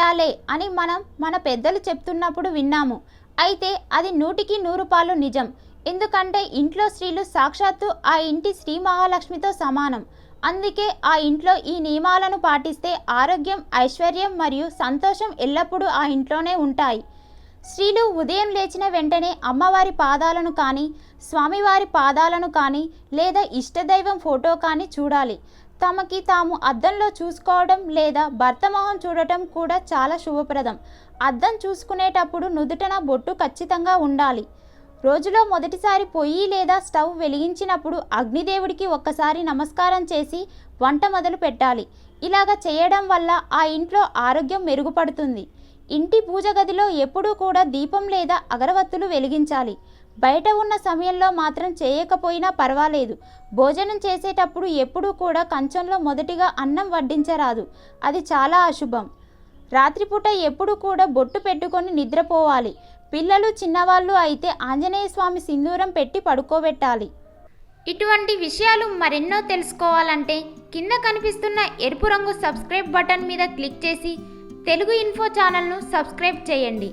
ఇల్లాలే అని మనం మన పెద్దలు చెప్తున్నప్పుడు విన్నాము. అయితే అది 100కి 100 నిజం. ఎందుకంటే ఇంట్లో స్త్రీలు సాక్షాత్తు ఆ ఇంటి శ్రీ మహాలక్ష్మితో సమానం. అందుకే ఆ ఇంట్లో ఈ నియమాలను పాటిస్తే ఆరోగ్యం, ఐశ్వర్యం మరియు సంతోషం ఎల్లప్పుడూ ఆ ఇంట్లోనే ఉంటాయి. స్త్రీలు ఉదయం లేచిన వెంటనే అమ్మవారి పాదాలను కానీ, స్వామివారి పాదాలను కానీ, లేదా ఇష్టదైవం ఫోటో కానీ చూడాలి. తమకి తాము అద్దంలో చూసుకోవడం లేదా భర్త మొహం చూడటం కూడా చాలా శుభప్రదం. అద్దం చూసుకునేటప్పుడు నుదుటన బొట్టు ఖచ్చితంగా ఉండాలి. రోజులో మొదటిసారి పొయ్యి లేదా స్టవ్ వెలిగించినప్పుడు అగ్నిదేవుడికి ఒక్కసారి నమస్కారం చేసి వంట మొదలు పెట్టాలి. ఇలాగ చేయడం వల్ల ఆ ఇంట్లో ఆరోగ్యం మెరుగుపడుతుంది. ఇంటి పూజ గదిలో ఎప్పుడూ కూడా దీపం లేదా అగరవత్తులు వెలిగించాలి. బయట ఉన్న సమయంలో మాత్రం చేయకపోయినా పర్వాలేదు. భోజనం చేసేటప్పుడు ఎప్పుడూ కూడా కంచంలో మొదటిగా అన్నం వడ్డించరాదు. అది చాలా అశుభం. రాత్రిపూట ఎప్పుడు కూడా బొట్టు పెట్టుకొని నిద్రపోవాలి. పిల్లలు చిన్నవాళ్ళు అయితే ఆంజనేయ స్వామి సింధూరం పెట్టి పడుకోబెట్టాలి. ఇటువంటి విషయాలు మరెన్నో తెలుసుకోవాలంటే కింద కనిపిస్తున్న ఎరుపు రంగు సబ్స్క్రైబ్ బటన్ మీద క్లిక్ చేసి తెలుగు ఇన్ఫో ఛానల్ను సబ్స్క్రైబ్ చేయండి.